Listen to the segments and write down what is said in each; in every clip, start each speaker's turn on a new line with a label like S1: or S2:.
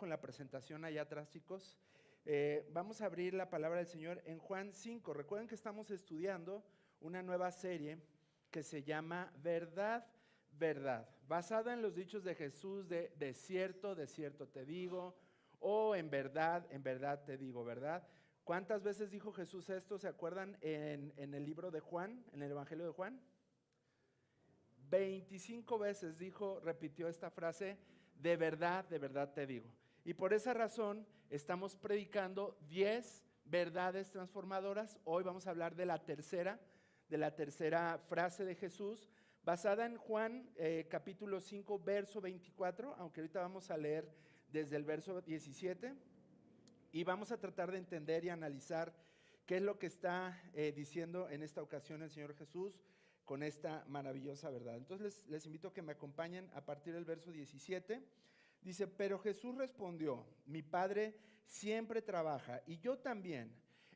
S1: con la presentación allá atrás, chicos. Vamos a abrir la palabra del Señor en Juan 5. Recuerden que estamos estudiando una nueva serie que se llama Verdad, Verdad, basada en los dichos de Jesús de cierto te digo, o en verdad te digo, ¿verdad? ¿Cuántas veces dijo Jesús esto? ¿Se acuerdan en el libro de Juan, en el Evangelio de Juan? 25 veces repitió esta frase, de verdad te digo. Y por esa razón estamos predicando 10 verdades transformadoras. Hoy vamos a hablar de la tercera frase de Jesús, basada en Juan capítulo 5, verso 24, aunque ahorita vamos a leer desde el verso 17. Y vamos a tratar de entender y analizar qué es lo que está diciendo en esta ocasión el Señor Jesús con esta maravillosa verdad. Entonces les invito a que me acompañen a partir del verso 17. Dice, pero Jesús respondió, mi Padre siempre trabaja y yo también.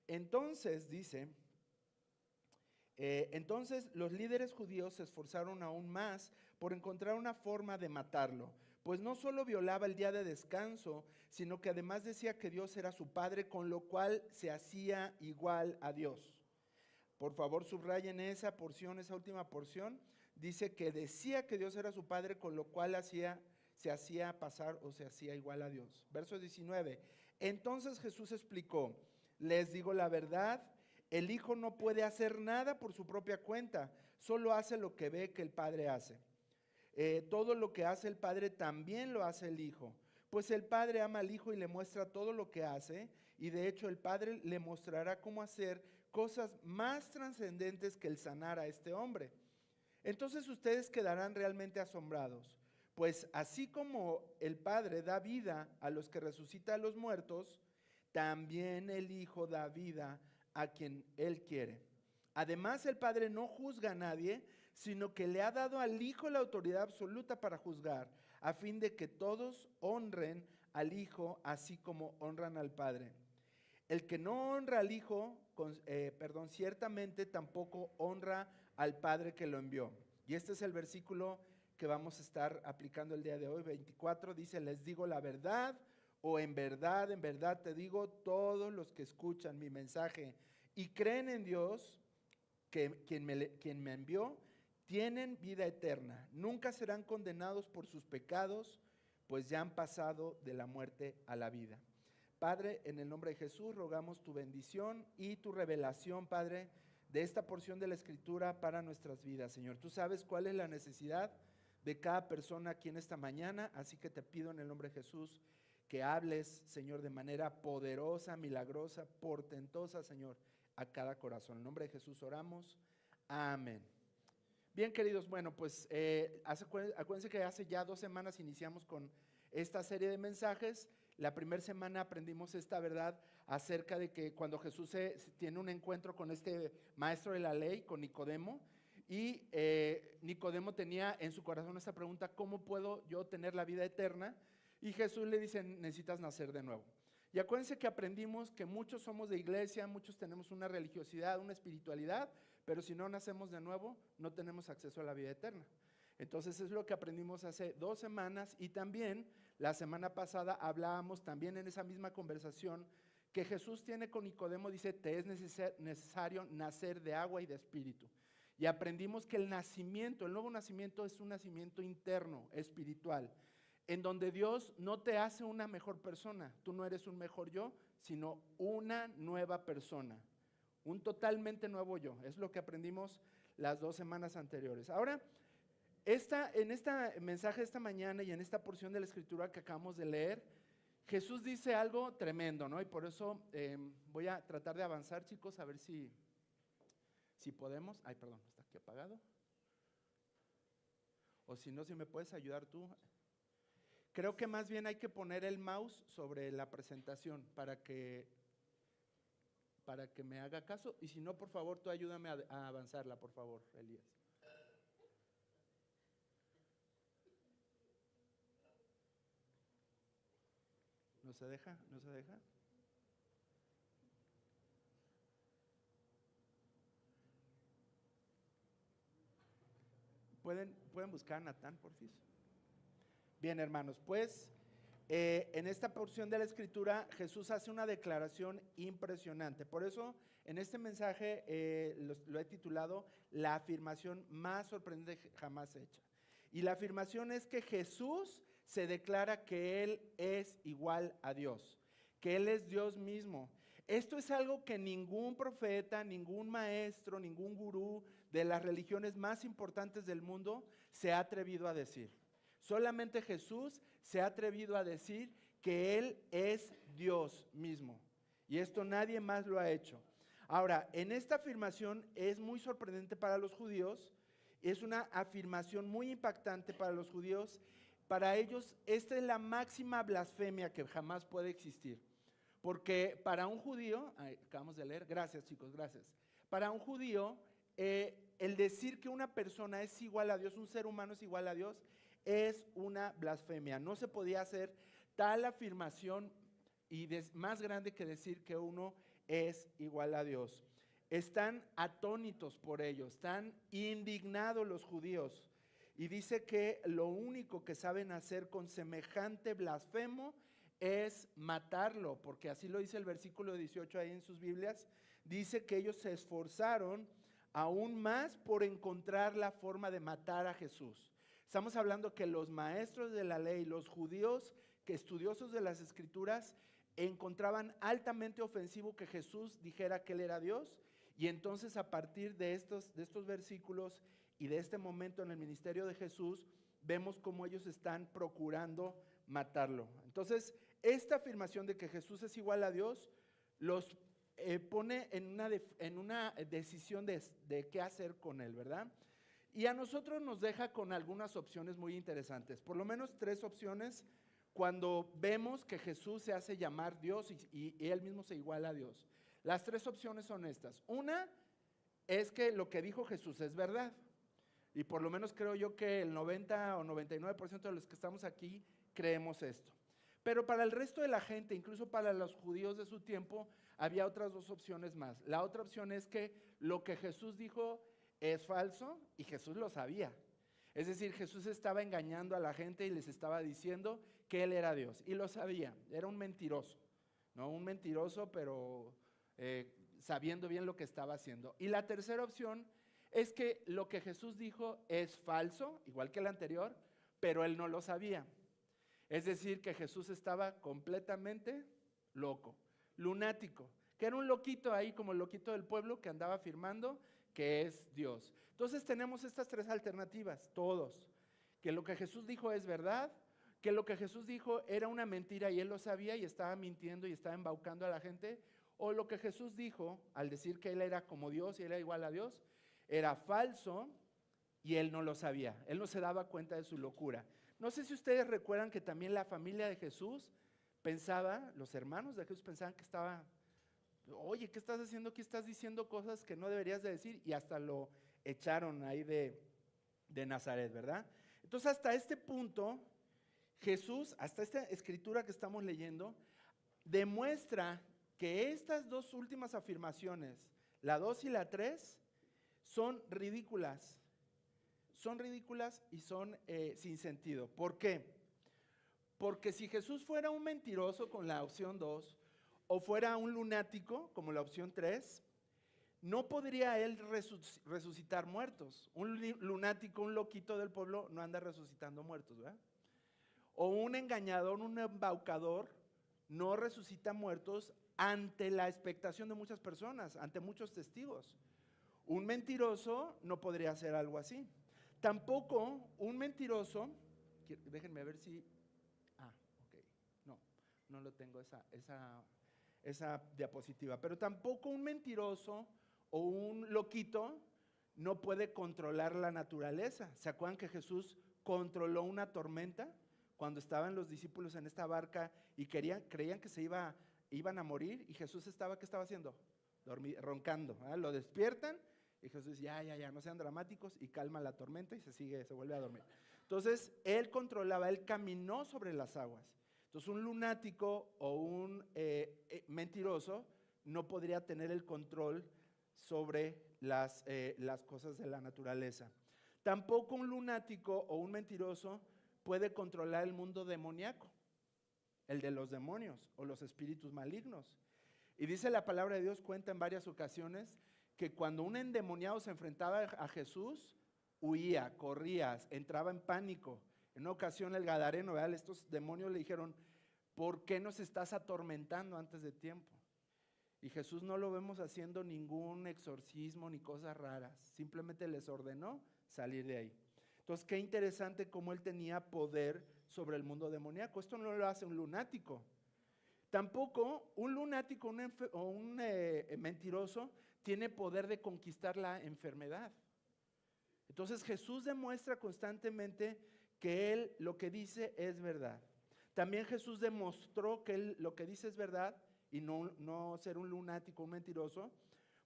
S1: Entonces, dice, entonces los líderes judíos se esforzaron aún más por encontrar una forma de matarlo, pues no solo violaba el día de descanso, sino que además decía que Dios era su Padre, con lo cual se hacía igual a Dios. Por favor, subrayen esa porción, esa última porción. Dice que decía que Dios era su Padre, con lo cual se hacía pasar o se hacía igual a Dios. Verso 19. Entonces Jesús explicó, les digo la verdad, el Hijo no puede hacer nada por su propia cuenta, solo hace lo que ve que el Padre hace. Todo lo que hace el Padre también lo hace el Hijo, pues el Padre ama al Hijo y le muestra todo lo que hace, y de hecho el Padre le mostrará cómo hacer cosas más trascendentes que el sanar a este hombre. Entonces ustedes quedarán realmente asombrados, pues así como el Padre da vida a los que resucita a los muertos, también el Hijo da vida a quien Él quiere. Además, el Padre no juzga a nadie, sino que le ha dado al Hijo la autoridad absoluta para juzgar, a fin de que todos honren al Hijo así como honran al Padre. El que no honra al Hijo, ciertamente tampoco honra al Padre que lo envió. Y este es el versículo que vamos a estar aplicando el día de hoy, 24, dice, les digo la verdad, o en verdad te digo, todos los que escuchan mi mensaje y creen en Dios, quien me envió, tienen vida eterna. Nunca serán condenados por sus pecados, pues ya han pasado de la muerte a la vida. Padre, en el nombre de Jesús, rogamos tu bendición y tu revelación, Padre, de esta porción de la Escritura para nuestras vidas, Señor. Tú sabes cuál es la necesidad de cada persona aquí en esta mañana, así que te pido en el nombre de Jesús que hables, Señor, de manera poderosa, milagrosa, portentosa, Señor, a cada corazón. En el nombre de Jesús oramos. Amén. Bien, queridos, bueno, pues acuérdense que hace ya 2 semanas iniciamos con esta serie de mensajes. La primera semana aprendimos esta verdad acerca de que cuando Jesús tiene un encuentro con este maestro de la ley, con Nicodemo, y Nicodemo tenía en su corazón esta pregunta, ¿cómo puedo yo tener la vida eterna? Y Jesús le dice, necesitas nacer de nuevo. Y acuérdense que aprendimos que muchos somos de iglesia, muchos tenemos una religiosidad, una espiritualidad, pero si no nacemos de nuevo, no tenemos acceso a la vida eterna. Entonces es lo que aprendimos hace 2 semanas, y también la semana pasada hablábamos también en esa misma conversación que Jesús tiene con Nicodemo, dice, te es necesario nacer de agua y de espíritu. Y aprendimos que el nuevo nacimiento es un nacimiento interno, espiritual, en donde Dios no te hace una mejor persona, tú no eres un mejor yo, sino una nueva persona, un totalmente nuevo yo. Es lo que aprendimos las 2 semanas anteriores. Ahora, en este mensaje de esta mañana y en esta porción de la Escritura que acabamos de leer, Jesús dice algo tremendo, ¿no? Y por eso voy a tratar de avanzar, chicos, a ver si podemos. Ay, perdón, está aquí apagado. O si no, si me puedes ayudar tú. Creo que más bien hay que poner el mouse sobre la presentación para que me haga caso. Y si no, por favor, tú ayúdame a avanzarla, por favor, Elías. ¿No se deja? ¿No se deja? ¿Pueden buscar a Natán, porfis? Bien, hermanos, pues en esta porción de la Escritura Jesús hace una declaración impresionante. Por eso en este mensaje lo he titulado La afirmación más sorprendente jamás hecha. Y la afirmación es que Jesús se declara que Él es igual a Dios, que Él es Dios mismo. Esto es algo que ningún profeta, ningún maestro, ningún gurú de las religiones más importantes del mundo se ha atrevido a decir. Solamente Jesús se ha atrevido a decir que Él es Dios mismo. Y esto nadie más lo ha hecho. Ahora, en esta afirmación es muy sorprendente para los judíos, es una afirmación muy impactante para los judíos. Para ellos, esta es la máxima blasfemia que jamás puede existir. Porque para un judío, acabamos de leer, gracias chicos, gracias. Para un judío, el decir que una persona es igual a Dios, un ser humano es igual a Dios, es una blasfemia. No se podía hacer tal afirmación y más grande que decir que uno es igual a Dios. Están atónitos por ello, están indignados los judíos. Y dice que lo único que saben hacer con semejante blasfemo es matarlo, porque así lo dice el versículo 18 ahí en sus Biblias. Dice que ellos se esforzaron aún más por encontrar la forma de matar a Jesús. Estamos hablando que los maestros de la ley, los judíos que estudiosos de las Escrituras, encontraban altamente ofensivo que Jesús dijera que Él era Dios. Y entonces a partir de estos versículos y de este momento en el ministerio de Jesús, vemos cómo ellos están procurando matarlo. Entonces, esta afirmación de que Jesús es igual a Dios los pone en una decisión de qué hacer con Él, ¿verdad? Y a nosotros nos deja con algunas opciones muy interesantes, por lo menos 3 opciones cuando vemos que Jesús se hace llamar Dios y Él mismo se iguala a Dios. Las 3 opciones son estas. Una es que lo que dijo Jesús es verdad. Y por lo menos creo yo que el 90 o 99% de los que estamos aquí creemos esto. Pero para el resto de la gente, incluso para los judíos de su tiempo, había otras 2 opciones más. La otra opción es que lo que Jesús dijo es falso y Jesús lo sabía. Es decir, Jesús estaba engañando a la gente y les estaba diciendo que Él era Dios. Y lo sabía, era un mentiroso. No un mentiroso, pero sabiendo bien lo que estaba haciendo. Y la tercera opción es que lo que Jesús dijo es falso, igual que el anterior, pero Él no lo sabía. Es decir, que Jesús estaba completamente loco, lunático, que era un loquito ahí, como el loquito del pueblo que andaba afirmando que es Dios. Entonces tenemos estas 3 alternativas, todos, que lo que Jesús dijo es verdad, que lo que Jesús dijo era una mentira y Él lo sabía y estaba mintiendo y estaba embaucando a la gente, o lo que Jesús dijo al decir que Él era como Dios y Él era igual a Dios, era falso y Él no lo sabía, Él no se daba cuenta de su locura. No sé si ustedes recuerdan que también la familia de Jesús pensaba, los hermanos de Jesús pensaban que estaba, oye, ¿qué estás haciendo aquí? Estás diciendo cosas que no deberías de decir, y hasta lo echaron ahí de Nazaret, ¿verdad? Entonces hasta este punto, Jesús, hasta esta escritura que estamos leyendo, demuestra que estas 2 últimas afirmaciones, la 2 y la 3, son ridículas y son sin sentido. ¿Por qué? Porque si Jesús fuera un mentiroso con la opción 2, o fuera un lunático como la opción 3, no podría Él resucitar muertos. Un lunático, un loquito del pueblo no anda resucitando muertos, ¿verdad? O un engañador, un embaucador no resucita muertos ante la expectación de muchas personas, ante muchos testigos. Un mentiroso no podría hacer algo así. Tampoco un mentiroso, déjenme ver si, ok, no lo tengo esa diapositiva, pero tampoco un mentiroso o un loquito no puede controlar la naturaleza. ¿Se acuerdan que Jesús controló una tormenta cuando estaban los discípulos en esta barca y creían que iban a morir? Y Jesús estaba, ¿qué estaba haciendo? Roncando, ¿eh? Lo despiertan y Jesús dice, ya, no sean dramáticos, y calma la tormenta y se vuelve a dormir. Entonces, Él controlaba, Él caminó sobre las aguas. Entonces, un lunático o un mentiroso no podría tener el control sobre las cosas de la naturaleza. Tampoco un lunático o un mentiroso puede controlar el mundo demoníaco. el de los demonios o los espíritus malignos. Y dice la palabra de Dios, cuenta en varias ocasiones, que cuando un endemoniado se enfrentaba a Jesús, huía, corría, entraba en pánico. En una ocasión el gadareno, ¿verdad?, estos demonios le dijeron, ¿por qué nos estás atormentando antes de tiempo? Y Jesús no lo vemos haciendo ningún exorcismo ni cosas raras, simplemente les ordenó salir de ahí. Entonces, qué interesante cómo él tenía poder sobre el mundo demoníaco. Esto no lo hace un lunático. Tampoco un lunático o un mentiroso tiene poder de conquistar la enfermedad. Entonces Jesús demuestra constantemente que Él lo que dice es verdad. También Jesús demostró que Él lo que dice es verdad y no ser un lunático, un mentiroso,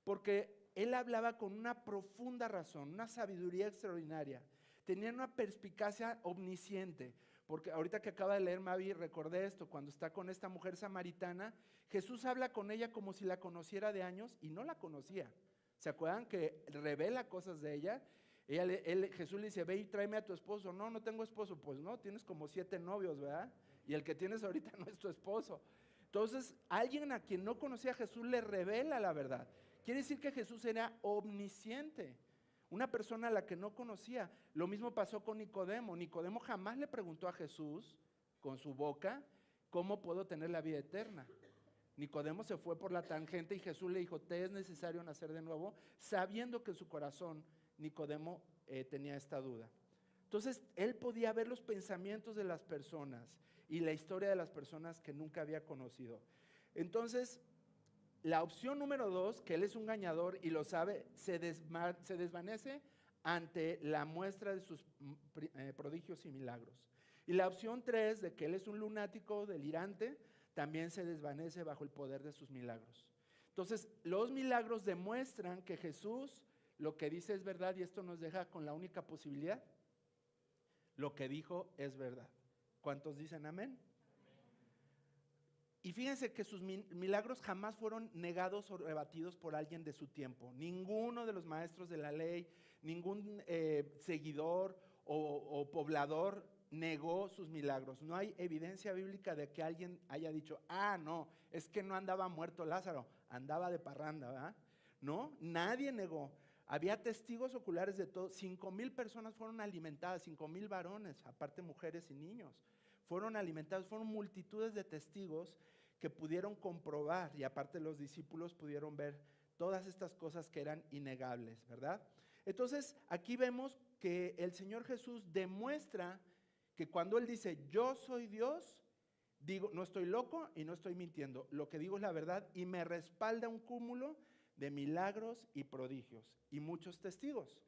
S1: porque Él hablaba con una profunda razón, una sabiduría extraordinaria. Tenía una perspicacia omnisciente. Porque ahorita que acaba de leer Mavi, recordé esto, cuando está con esta mujer samaritana, Jesús habla con ella como si la conociera de años y no la conocía. ¿Se acuerdan que revela cosas de ella? Jesús le dice, ve y tráeme a tu esposo. No, no tengo esposo. Pues no, tienes como 7 novios, ¿verdad? Y el que tienes ahorita no es tu esposo. Entonces, alguien a quien no conocía a Jesús le revela la verdad. Quiere decir que Jesús era omnisciente. Una persona a la que no conocía. Lo mismo pasó con Nicodemo. Nicodemo jamás le preguntó a Jesús con su boca, ¿cómo puedo tener la vida eterna? Nicodemo se fue por la tangente y Jesús le dijo, te es necesario nacer de nuevo, sabiendo que en su corazón Nicodemo tenía esta duda. Entonces, él podía ver los pensamientos de las personas y la historia de las personas que nunca había conocido. Entonces, la opción número 2, que él es un engañador y lo sabe, se desvanece ante la muestra de sus prodigios y milagros. Y la opción 3, de que él es un lunático delirante, también se desvanece bajo el poder de sus milagros. Entonces, los milagros demuestran que Jesús lo que dice es verdad y esto nos deja con la única posibilidad. Lo que dijo es verdad. ¿Cuántos dicen amén? Y fíjense que sus milagros jamás fueron negados o rebatidos por alguien de su tiempo. Ninguno de los maestros de la ley, ningún seguidor o poblador negó sus milagros. No hay evidencia bíblica de que alguien haya dicho, no, es que no andaba muerto Lázaro, andaba de parranda, ¿verdad? No, nadie negó. Había testigos oculares de todo. 5,000 personas fueron alimentadas, 5,000 varones, aparte mujeres y niños. Fueron alimentados, fueron multitudes de testigos que pudieron comprobar y aparte los discípulos pudieron ver todas estas cosas que eran innegables, ¿verdad? Entonces, aquí vemos que el Señor Jesús demuestra que cuando Él dice, yo soy Dios, digo, no estoy loco y no estoy mintiendo, lo que digo es la verdad y me respalda un cúmulo de milagros y prodigios y muchos testigos.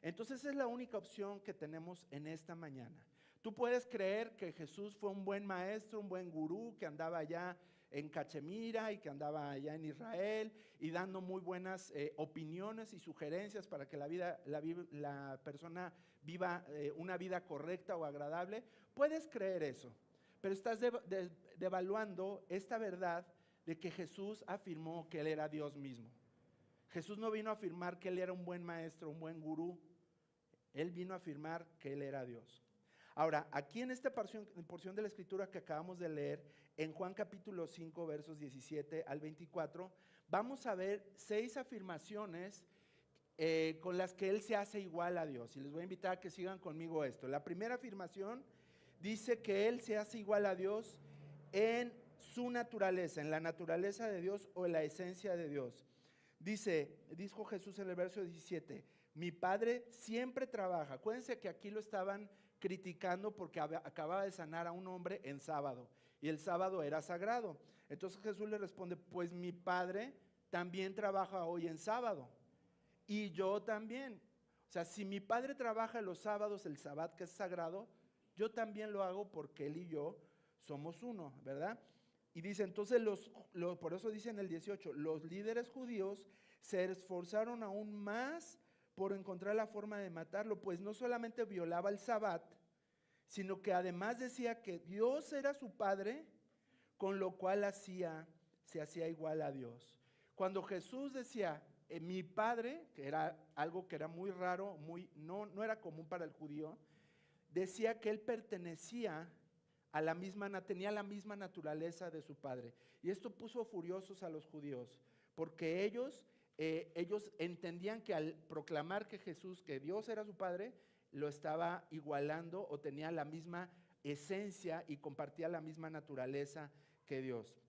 S1: Entonces, esa es la única opción que tenemos en esta mañana. Tú puedes creer que Jesús fue un buen maestro, un buen gurú que andaba allá en Cachemira y que andaba allá en Israel y dando muy buenas opiniones y sugerencias para que la persona viva una vida correcta o agradable. Puedes creer eso, pero estás devaluando esta verdad de que Jesús afirmó que Él era Dios mismo. Jesús no vino a afirmar que Él era un buen maestro, un buen gurú. Él vino a afirmar que Él era Dios. Ahora, aquí en esta porción de la escritura que acabamos de leer, en Juan capítulo 5, versos 17 al 24, vamos a ver 6 afirmaciones con las que Él se hace igual a Dios. Y les voy a invitar a que sigan conmigo esto. La primera afirmación dice que Él se hace igual a Dios en su naturaleza, en la naturaleza de Dios o en la esencia de Dios. Dijo Jesús en el verso 17, mi Padre siempre trabaja. Acuérdense que aquí lo estaban criticando porque acababa de sanar a un hombre en sábado y el sábado era sagrado. Entonces Jesús le responde, pues mi Padre también trabaja hoy en sábado y yo también. O sea, si mi Padre trabaja los sábados, el sábado que es sagrado, yo también lo hago porque Él y yo somos uno, ¿verdad? Y dice, entonces por eso dice en el 18, los líderes judíos se esforzaron aún más por encontrar la forma de matarlo, pues no solamente violaba el Sabbat, sino que además decía que Dios era su Padre, con lo cual se hacía igual a Dios. Cuando Jesús decía, mi Padre, que era algo que era muy raro, no era común para el judío, decía que Él pertenecía tenía la misma naturaleza de su Padre. Y esto puso furiosos a los judíos, porque ellos entendían que al proclamar que que Dios era su Padre, lo estaba igualando o tenía la misma esencia y compartía la misma naturaleza que Dios.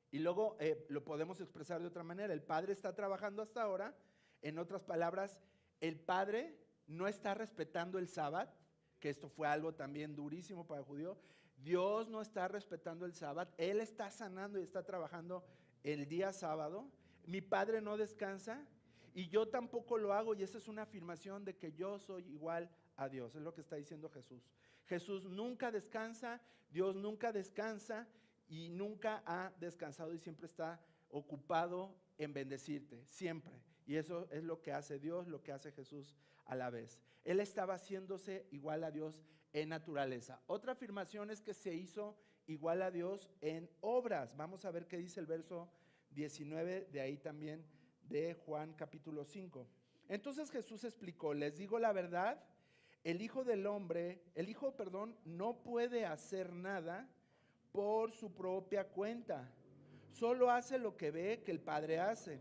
S1: Y luego lo podemos expresar de otra manera. El Padre está trabajando hasta ahora. En otras palabras, el Padre no está respetando el sábado, que esto fue algo también durísimo para el judío. Dios no está respetando el sábado. Él está sanando y está trabajando el día sábado. Mi Padre no descansa y yo tampoco lo hago. Y esa es una afirmación de que yo soy igual a Dios. Es lo que está diciendo Jesús. Jesús nunca descansa, Dios nunca descansa y nunca ha descansado y siempre está ocupado en bendecirte, siempre. Y eso es lo que hace Dios, lo que hace Jesús a la vez. Él estaba haciéndose igual a Dios en naturaleza. Otra afirmación es que se hizo igual a Dios en obras. Vamos a ver qué dice el verso 19, de ahí también de Juan capítulo 5. Entonces Jesús explicó, les digo la verdad, el Hijo, no puede hacer nada por su propia cuenta. Solo hace lo que ve que el Padre hace.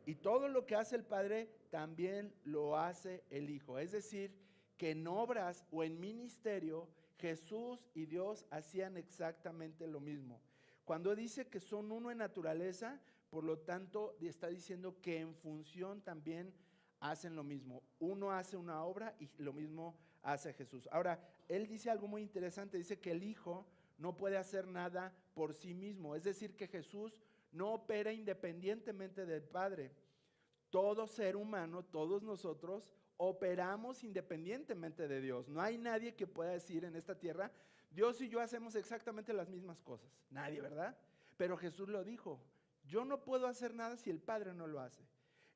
S1: Y todo lo que hace el Padre también lo hace el Hijo. Es decir, que en obras o en ministerio, Jesús y Dios hacían exactamente lo mismo. Cuando dice que son uno en naturaleza, por lo tanto está diciendo que en función también hacen lo mismo. Uno hace una obra y lo mismo hace Jesús. Ahora, él dice algo muy interesante, dice que el Hijo no puede hacer nada por sí mismo. Es decir, que Jesús no opera independientemente del Padre. Todo ser humano, todos nosotros, operamos independientemente de Dios. No hay nadie que pueda decir en esta tierra, Dios y yo hacemos exactamente las mismas cosas. Nadie, ¿verdad? Pero Jesús lo dijo, yo no puedo hacer nada si el Padre no lo hace.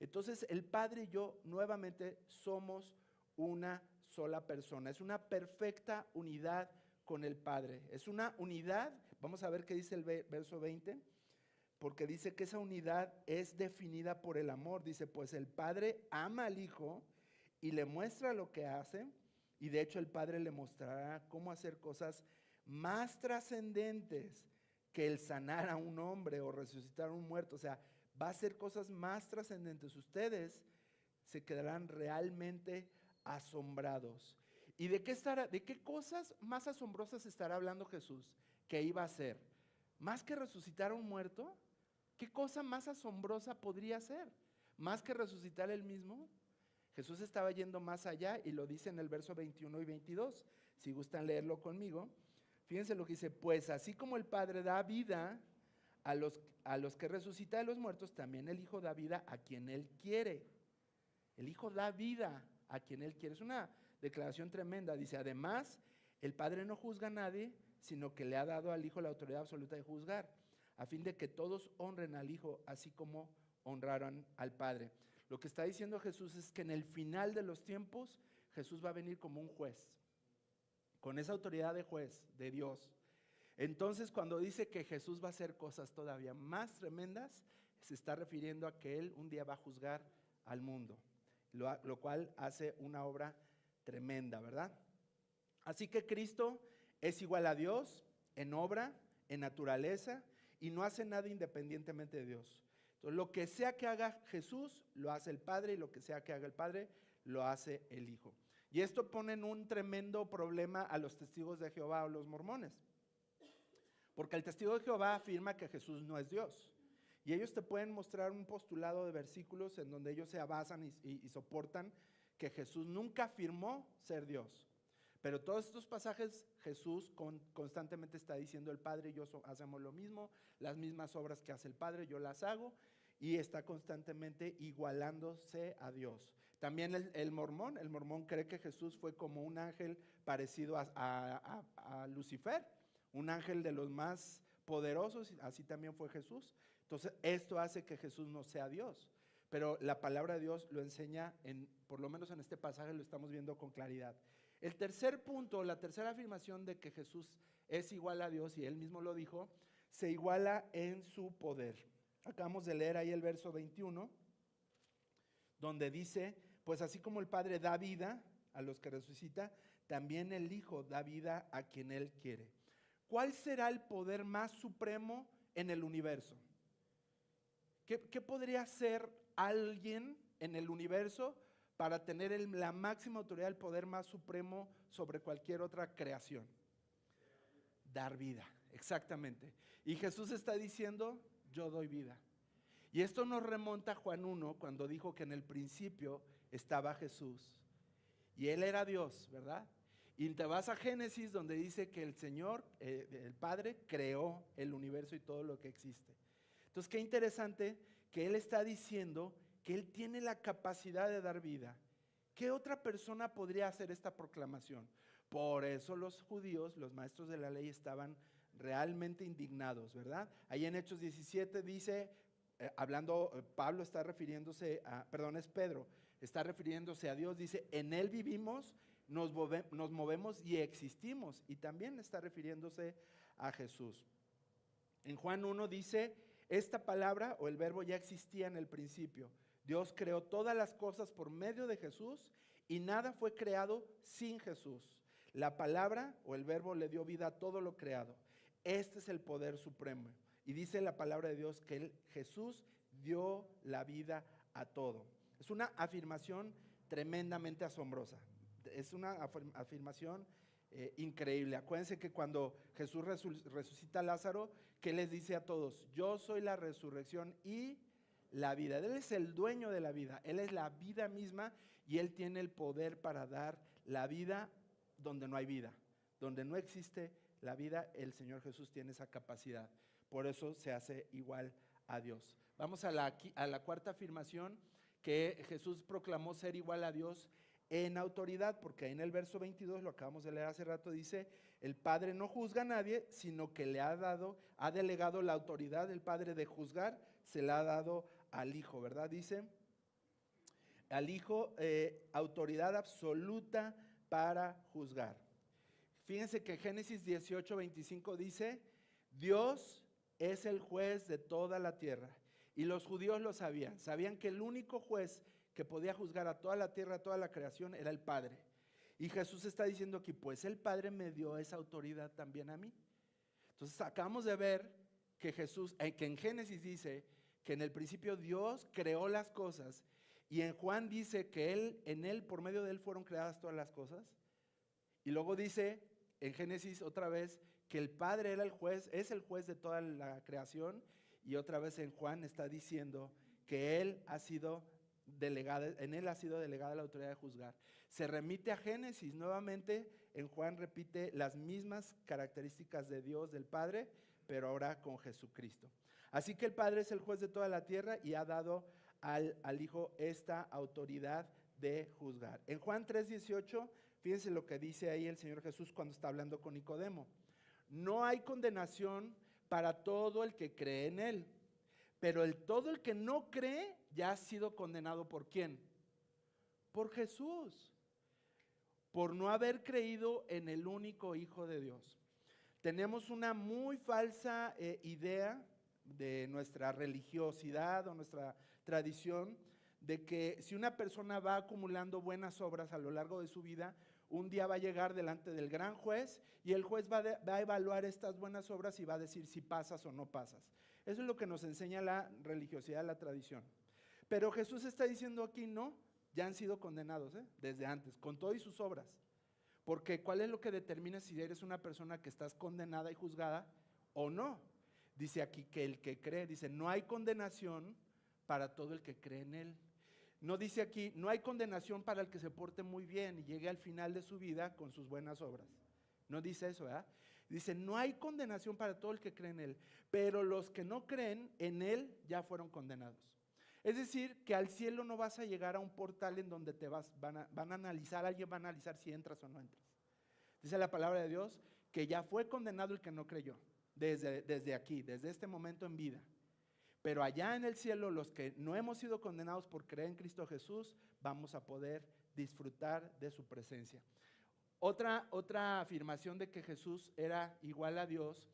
S1: Entonces el Padre y yo nuevamente somos una sola persona. Es una perfecta unidad con el Padre. Es una unidad, vamos a ver qué dice el verso 20, porque dice que esa unidad es definida por el amor. Dice, pues el Padre ama al Hijo y le muestra lo que hace, y de hecho el Padre le mostrará cómo hacer cosas más trascendentes que el sanar a un hombre o resucitar a un muerto. O sea, va a hacer cosas más trascendentes. Ustedes se quedarán realmente asombrados. ¿Y de qué cosas más asombrosas estará hablando Jesús que iba a hacer? Más que resucitar a un muerto, ¿qué cosa más asombrosa podría ser? ¿Más que resucitar él mismo? Jesús estaba yendo más allá y lo dice en el verso 21 y 22. Si gustan leerlo conmigo, fíjense lo que dice, pues así como el Padre da vida a los que resucita de los muertos, también el Hijo da vida a quien Él quiere. El Hijo da vida a quien Él quiere. Es una declaración tremenda. Dice, además, el Padre no juzga a nadie, sino que le ha dado al Hijo la autoridad absoluta de juzgar, a fin de que todos honren al Hijo, así como honraron al Padre. Lo que está diciendo Jesús es que en el final de los tiempos, Jesús va a venir como un juez, con esa autoridad de juez, de Dios. Entonces, cuando dice que Jesús va a hacer cosas todavía más tremendas, se está refiriendo a que Él un día va a juzgar al mundo, lo cual hace una obra tremenda, ¿verdad? Así que Cristo es igual a Dios en obra, en naturaleza, y no hace nada independientemente de Dios. Entonces, lo que sea que haga Jesús, lo hace el Padre, y lo que sea que haga el Padre, lo hace el Hijo. Y esto pone en un tremendo problema a los testigos de Jehová o los mormones. Porque el testigo de Jehová afirma que Jesús no es Dios. Y ellos te pueden mostrar un postulado de versículos en donde ellos se basan y soportan que Jesús nunca afirmó ser Dios. Pero todos estos pasajes Jesús constantemente está diciendo, el Padre y yo hacemos lo mismo, las mismas obras que hace el Padre yo las hago, y está constantemente igualándose a Dios. También el mormón cree que Jesús fue como un ángel parecido a Lucifer, un ángel de los más poderosos, así también fue Jesús. Entonces esto hace que Jesús no sea Dios, pero la palabra de Dios lo enseña, por lo menos en este pasaje lo estamos viendo con claridad. El tercer punto, la tercera afirmación de que Jesús es igual a Dios, y él mismo lo dijo, se iguala en su poder. Acabamos de leer ahí el verso 21, donde dice, pues así como el Padre da vida a los que resucita, también el Hijo da vida a quien Él quiere. ¿cuál será el poder más supremo en el universo? ¿Qué podría ser alguien en el universo para tener la máxima autoridad, el poder más supremo sobre cualquier otra creación? Dar vida, exactamente. Y Jesús está diciendo, yo doy vida. Y esto nos remonta a Juan 1, cuando dijo que en el principio estaba Jesús. Y Él era Dios, ¿verdad? Y te vas a Génesis, donde dice que el Señor, el Padre, creó el universo y todo lo que existe. Entonces, qué interesante que Él está diciendo que Él tiene la capacidad de dar vida. ¿Qué otra persona podría hacer esta proclamación? Por eso los judíos, los maestros de la ley, estaban realmente indignados, ¿verdad? Ahí en Hechos 17 dice, Pablo está refiriéndose a, perdón, es Pedro, está refiriéndose a Dios, dice, en Él vivimos, nos movemos y existimos. Y también está refiriéndose a Jesús. En Juan 1 dice, esta palabra o el verbo ya existía en el principio. Dios creó todas las cosas por medio de Jesús y nada fue creado sin Jesús. La palabra o el verbo le dio vida a todo lo creado. Este es el poder supremo. Y dice la palabra de Dios que Jesús dio la vida a todo. Es una afirmación tremendamente asombrosa. Es una afirmación increíble. Acuérdense que cuando Jesús resucita a Lázaro, ¿qué les dice a todos? Yo soy la resurrección y la vida. Él es el dueño de la vida. Él es la vida misma y Él tiene el poder para dar la vida donde no hay vida. Donde no existe la vida, el Señor Jesús tiene esa capacidad. Por eso se hace igual a Dios. Vamos a la cuarta afirmación, que Jesús proclamó ser igual a Dios en autoridad, porque ahí en el verso 22, lo acabamos de leer hace rato, dice, el Padre no juzga a nadie, sino que le ha delegado la autoridad del Padre de juzgar, se la ha dado al Hijo, ¿verdad? Dice, al Hijo autoridad absoluta para juzgar. Fíjense que Génesis 18:25 dice, Dios es el juez de toda la tierra. Y los judíos lo sabían que el único juez que podía juzgar a toda la tierra, a toda la creación, era el Padre. Y Jesús está diciendo aquí, pues el Padre me dio esa autoridad también a mí. Entonces acabamos de ver que que en Génesis dice que en el principio Dios creó las cosas, y en Juan dice que en él, por medio de él fueron creadas todas las cosas. Y luego dice en Génesis otra vez que el Padre era el juez, es el juez de toda la creación, y otra vez en Juan está diciendo que en él ha sido delegada la autoridad de juzgar. Se remite a Génesis nuevamente, en Juan repite las mismas características de Dios, del Padre, pero ahora con Jesucristo. Así que el Padre es el juez de toda la tierra y ha dado al Hijo esta autoridad de juzgar. En Juan 3:18, fíjense lo que dice ahí el Señor Jesús cuando está hablando con Nicodemo. No hay condenación para todo el que cree en Él, pero todo el que no cree ya ha sido condenado. ¿Por quién? Por Jesús, por no haber creído en el único Hijo de Dios. Tenemos una muy falsa idea de nuestra religiosidad o nuestra tradición, de que si una persona va acumulando buenas obras a lo largo de su vida, un día va a llegar delante del gran juez y el juez va a evaluar estas buenas obras y va a decir si pasas o no pasas. Eso es lo que nos enseña la religiosidad, la tradición. Pero Jesús está diciendo aquí, no, ya han sido condenados desde antes, con todas sus obras. Porque ¿cuál es lo que determina si eres una persona que estás condenada y juzgada o no? Dice aquí que el que cree, dice, no hay condenación para todo el que cree en Él. No dice aquí, no hay condenación para el que se porte muy bien y llegue al final de su vida con sus buenas obras. No dice eso, ¿verdad? Dice, no hay condenación para todo el que cree en Él, pero los que no creen en Él ya fueron condenados. Es decir, que al cielo no vas a llegar a un portal en donde van a analizar, alguien va a analizar si entras o no entras. Dice la palabra de Dios que ya fue condenado el que no creyó, desde aquí, desde este momento en vida. Pero allá en el cielo, los que no hemos sido condenados por creer en Cristo Jesús, vamos a poder disfrutar de su presencia. Otra afirmación de que Jesús era igual a Dios,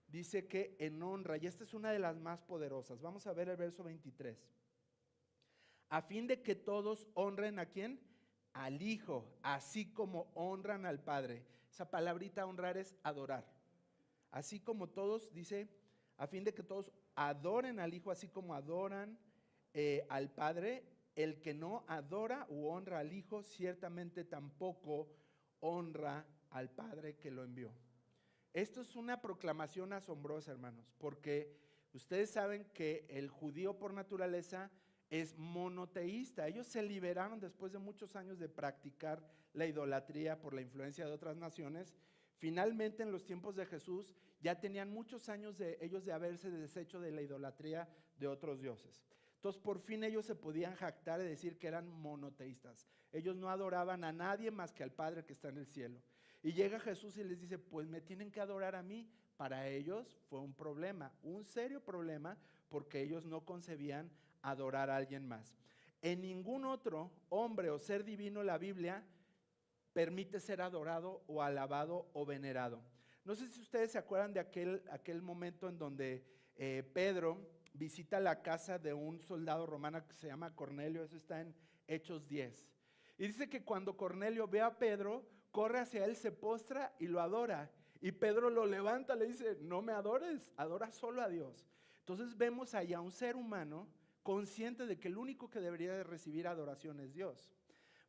S1: dice que en honra, y esta es una de las más poderosas. Vamos a ver el verso 23. A fin de que todos honren ¿a quién? Al Hijo, así como honran al Padre. Esa palabrita honrar es adorar. así como todos, dice, a fin de que todos adoren al Hijo, así como adoran al Padre. El que no adora u honra al Hijo, ciertamente tampoco honra al Padre que lo envió. Esto es una proclamación asombrosa, hermanos, porque ustedes saben que el judío por naturaleza es monoteísta. Ellos se liberaron después de muchos años de practicar la idolatría por la influencia de otras naciones. Finalmente, en los tiempos de Jesús, ya tenían muchos años ellos de haberse deshecho de la idolatría de otros dioses. Entonces, por fin ellos se podían jactar de decir que eran monoteístas. Ellos no adoraban a nadie más que al Padre que está en el cielo. Y llega Jesús y les dice, pues me tienen que adorar a mí. Para ellos fue un problema, un serio problema, porque ellos no concebían adorar a alguien más. En ningún otro hombre o ser divino la Biblia permite ser adorado o alabado o venerado. No sé si ustedes se acuerdan de aquel momento en donde Pedro visita la casa de un soldado romano que se llama Cornelio. Eso está en Hechos 10. Y dice que cuando Cornelio ve a Pedro, corre hacia él, se postra y lo adora. Y Pedro lo levanta, le dice, no me adores, adora solo a Dios. Entonces vemos ahí a un ser humano consciente de que el único que debería de recibir adoración es Dios.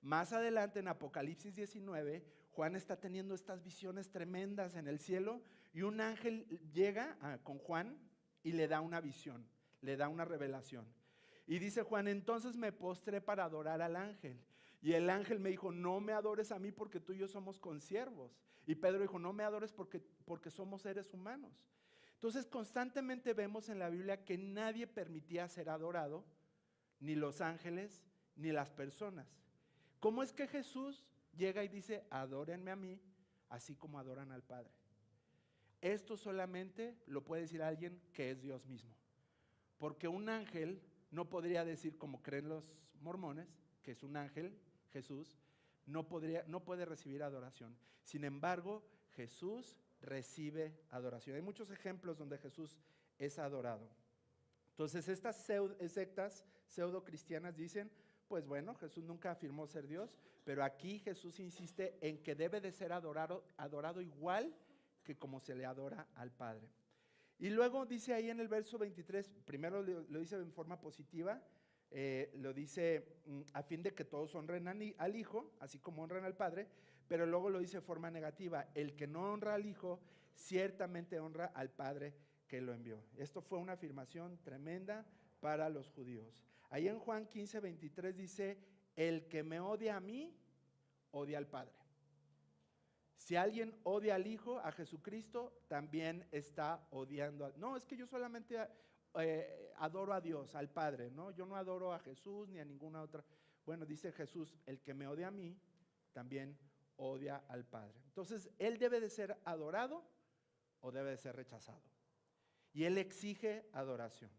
S1: Más adelante en Apocalipsis 19, Juan está teniendo estas visiones tremendas en el cielo y un ángel llega con Juan y le da una visión, le da una revelación. Y dice Juan, entonces me postré para adorar al ángel. Y el ángel me dijo, no me adores a mí porque tú y yo somos consiervos. Y Pedro dijo, no me adores porque somos seres humanos. Entonces constantemente vemos en la Biblia que nadie permitía ser adorado, ni los ángeles, ni las personas. ¿Cómo es que Jesús llega y dice, adórenme a mí, así como adoran al Padre? Esto solamente lo puede decir alguien que es Dios mismo. Porque un ángel no podría decir, como creen los mormones, que es un ángel, Jesús, no puede recibir adoración. Sin embargo, Jesús recibe adoración. Hay muchos ejemplos donde Jesús es adorado. Entonces estas sectas pseudo cristianas dicen, pues bueno, Jesús nunca afirmó ser Dios, pero aquí Jesús insiste en que debe de ser adorado igual que como se le adora al Padre. Y luego dice ahí en el verso 23, primero lo dice en forma positiva, lo dice a fin de que todos honren al Hijo, así como honran al Padre, pero luego lo dice de forma negativa, el que no honra al Hijo, ciertamente honra al Padre que lo envió. Esto fue una afirmación tremenda para los judíos. Ahí en Juan 15, 23 dice, el que me odia a mí, odia al Padre. Si alguien odia al Hijo, a Jesucristo, también está odiando. No, es que yo solamente adoro a Dios, al Padre, ¿no? Yo no adoro a Jesús ni a ninguna otra. Bueno, dice Jesús, el que me odia a mí, también odia al Padre. Entonces, Él debe de ser adorado o debe de ser rechazado. Y Él exige adoración.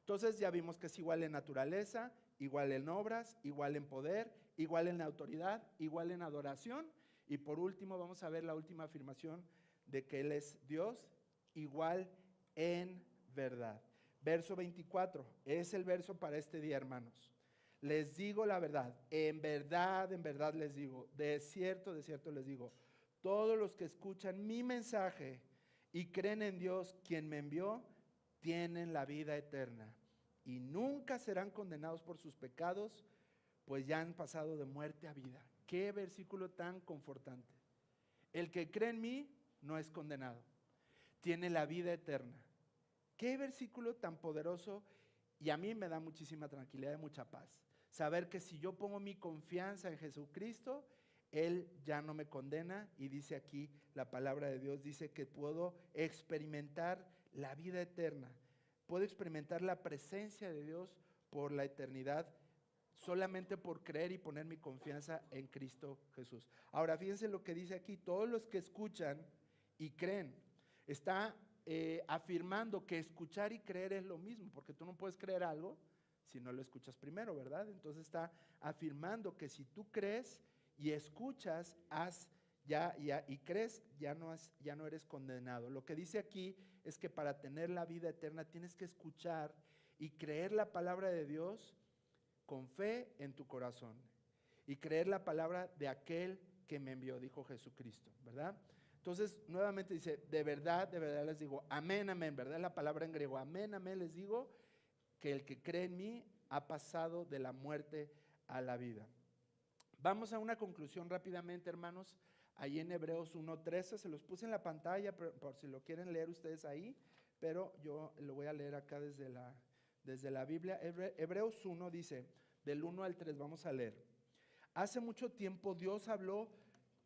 S1: Entonces ya vimos que es igual en naturaleza, igual en obras, igual en poder, igual en autoridad, igual en adoración. Y por último vamos a ver la última afirmación de que Él es Dios, igual en verdad. Verso 24, es el verso para este día, hermanos. Les digo la verdad, en verdad les digo, de cierto les digo, todos los que escuchan mi mensaje y creen en Dios, quien me envió, tienen la vida eterna y nunca serán condenados por sus pecados, pues ya han pasado de muerte a vida. Qué versículo tan confortante. El que cree en mí no es condenado, tiene la vida eterna. Qué versículo tan poderoso, y a mí me da muchísima tranquilidad y mucha paz. Saber que si yo pongo mi confianza en Jesucristo, Él ya no me condena, y dice aquí la palabra de Dios, dice que puedo experimentar la vida eterna, puedo experimentar la presencia de Dios por la eternidad, solamente por creer y poner mi confianza en Cristo Jesús. Ahora, fíjense lo que dice aquí, todos los que escuchan y creen, está afirmando que escuchar y creer es lo mismo, porque tú no puedes creer algo si no lo escuchas primero, ¿verdad? Entonces está afirmando que si tú crees y escuchas, y crees, ya no eres condenado. Lo que dice aquí es que para tener la vida eterna tienes que escuchar y creer la palabra de Dios con fe en tu corazón y creer la palabra de aquel que me envió, dijo Jesucristo, ¿verdad? Entonces, nuevamente dice, de verdad les digo, amén, amén, ¿verdad? La palabra en griego, amén, amén, les digo que el que cree en mí ha pasado de la muerte a la vida. Vamos a una conclusión rápidamente, hermanos. Ahí en Hebreos 1:13, se los puse en la pantalla por si lo quieren leer ustedes ahí, pero yo lo voy a leer acá desde la Biblia. Hebreos 1 dice, del 1 al 3, vamos a leer. Hace mucho tiempo Dios habló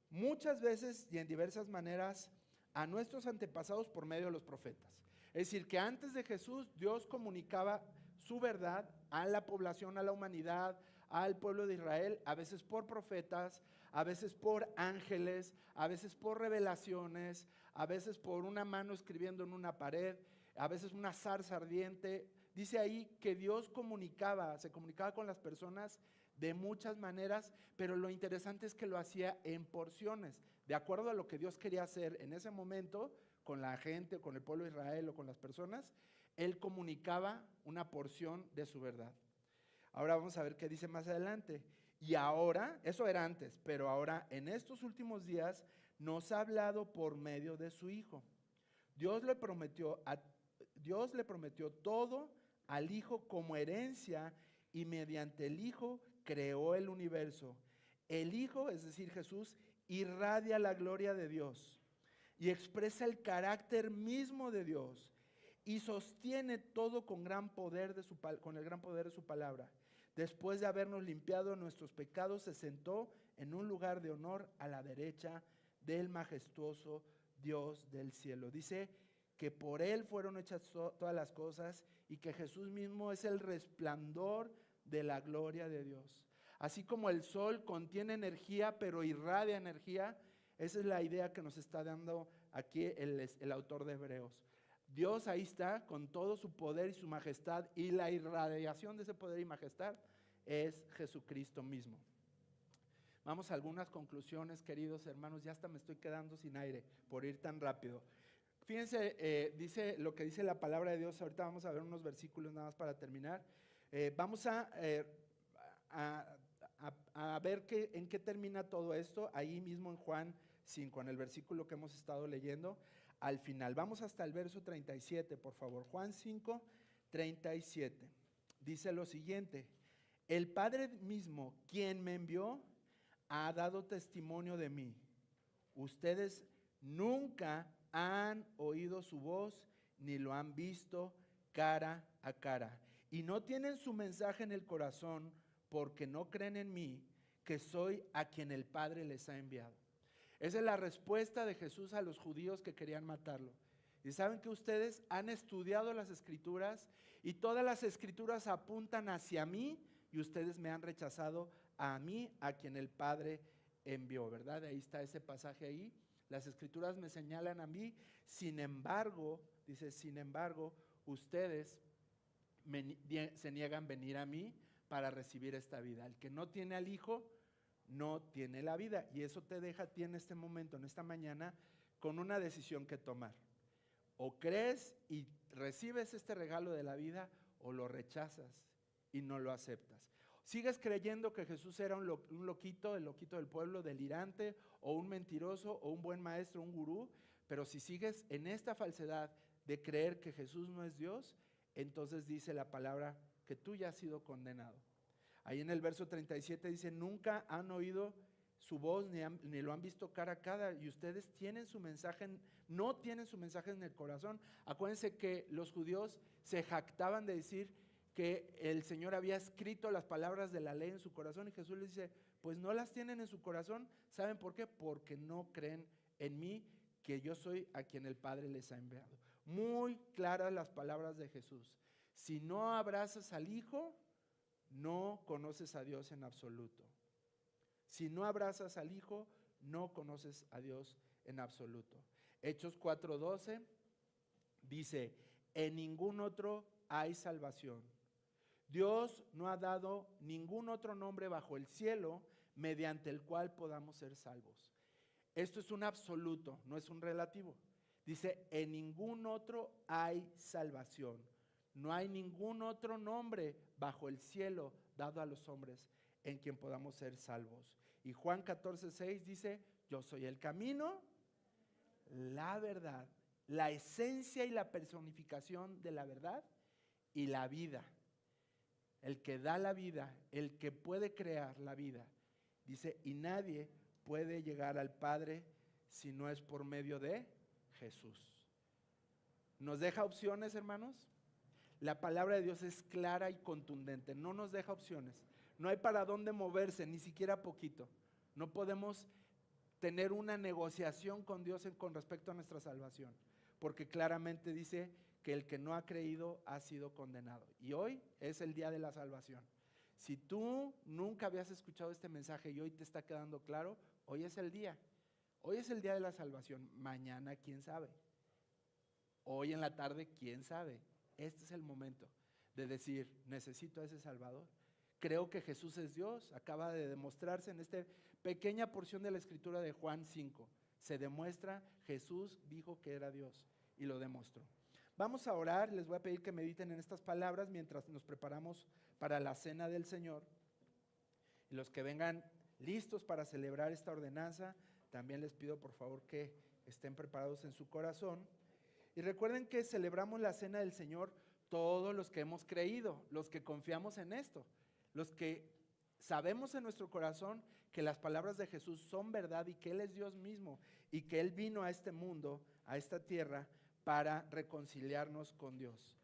S1: muchas veces y en diversas maneras a nuestros antepasados por medio de los profetas. Es decir, que antes de Jesús Dios comunicaba su verdad a la población, a la humanidad, al pueblo de Israel, a veces por profetas, a veces por ángeles, a veces por revelaciones, a veces por una mano escribiendo en una pared, a veces una zarza ardiente. Dice ahí que Dios se comunicaba con las personas de muchas maneras, pero lo interesante es que lo hacía en porciones, de acuerdo a lo que Dios quería hacer en ese momento con la gente, con el pueblo de Israel o con las personas. Él comunicaba una porción de su verdad. Ahora vamos a ver qué dice más adelante. Y ahora, eso era antes, pero ahora en estos últimos días nos ha hablado por medio de su Hijo. Dios le prometió todo al Hijo como herencia y mediante el Hijo creó el universo. El Hijo, es decir, Jesús, irradia la gloria de Dios y expresa el carácter mismo de Dios y sostiene todo con el gran poder de su palabra. Después de habernos limpiado nuestros pecados, se sentó en un lugar de honor a la derecha del majestuoso Dios del cielo. Dice que por Él fueron hechas todas las cosas y que Jesús mismo es el resplandor de la gloria de Dios. Así como el sol contiene energía, pero irradia energía, esa es la idea que nos está dando aquí el autor de Hebreos. Dios ahí está con todo su poder y su majestad, y la irradiación de ese poder y majestad es Jesucristo mismo. Vamos a algunas conclusiones, queridos hermanos. Ya hasta me estoy quedando sin aire por ir tan rápido. Fíjense, dice lo que dice la palabra de Dios. Ahorita vamos a ver unos versículos nada más para terminar. Vamos a ver en qué termina todo esto, ahí mismo en Juan 5, en el versículo que hemos estado leyendo. Al final, vamos hasta el verso 37, por favor. Juan 5, 37. Dice lo siguiente: el Padre mismo, quien me envió, ha dado testimonio de mí. Ustedes nunca han oído su voz, ni lo han visto cara a cara. Y no tienen su mensaje en el corazón, porque no creen en mí, que soy a quien el Padre les ha enviado. Esa es la respuesta de Jesús a los judíos que querían matarlo. Y saben que ustedes han estudiado las Escrituras y todas las Escrituras apuntan hacia mí, y ustedes me han rechazado a mí, a quien el Padre envió, ¿verdad? Ahí está ese pasaje ahí. Las Escrituras me señalan a mí, sin embargo, dice, sin embargo, ustedes se niegan a venir a mí para recibir esta vida. El que no tiene al Hijo no tiene la vida, y eso te deja a ti en este momento, en esta mañana, con una decisión que tomar. O crees y recibes este regalo de la vida, o lo rechazas y no lo aceptas. ¿Sigues creyendo que Jesús era un loquito, el loquito del pueblo, delirante, o un mentiroso, o un buen maestro, un gurú? Pero si sigues en esta falsedad de creer que Jesús no es Dios, entonces dice la palabra que tú ya has sido condenado. Ahí en el verso 37 dice, nunca han oído su voz ni lo han visto cara a cara, y ustedes no tienen su mensaje en el corazón. Acuérdense que los judíos se jactaban de decir que el Señor había escrito las palabras de la ley en su corazón, y Jesús les dice, pues no las tienen en su corazón. ¿Saben por qué? Porque no creen en mí, que yo soy a quien el Padre les ha enviado. Muy claras las palabras de Jesús. Si no abrazas al Hijo, no conoces a Dios en absoluto. Si no abrazas al Hijo, no conoces a Dios en absoluto. Hechos 4:12 dice, en ningún otro hay salvación. Dios no ha dado ningún otro nombre bajo el cielo mediante el cual podamos ser salvos. Esto es un absoluto, no es un relativo. Dice, en ningún otro hay salvación. No hay ningún otro nombre bajo el cielo dado a los hombres en quien podamos ser salvos. Y Juan 14:6 dice, yo soy el camino, la verdad, la esencia y la personificación de la verdad y la vida. El que da la vida, el que puede crear la vida. Dice, y nadie puede llegar al Padre si no es por medio de Jesús. ¿Nos deja opciones, hermanos? La palabra de Dios es clara y contundente, no nos deja opciones. No hay para dónde moverse, ni siquiera poquito. No podemos tener una negociación con Dios con respecto a nuestra salvación, porque claramente dice que el que no ha creído ha sido condenado. Y hoy es el día de la salvación. Si tú nunca habías escuchado este mensaje y hoy te está quedando claro, hoy es el día. Hoy es el día de la salvación. Mañana, quién sabe. Hoy en la tarde, quién sabe. Este es el momento de decir, necesito a ese Salvador. Creo que Jesús es Dios. Acaba de demostrarse en esta pequeña porción de la escritura de Juan 5. Se demuestra, Jesús dijo que era Dios y lo demostró. Vamos a orar, les voy a pedir que mediten en estas palabras mientras nos preparamos para la cena del Señor. Y los que vengan listos para celebrar esta ordenanza, también les pido por favor que estén preparados en su corazón. Y recuerden que celebramos la cena del Señor todos los que hemos creído, los que confiamos en esto, los que sabemos en nuestro corazón que las palabras de Jesús son verdad y que Él es Dios mismo y que Él vino a este mundo, a esta tierra, para reconciliarnos con Dios.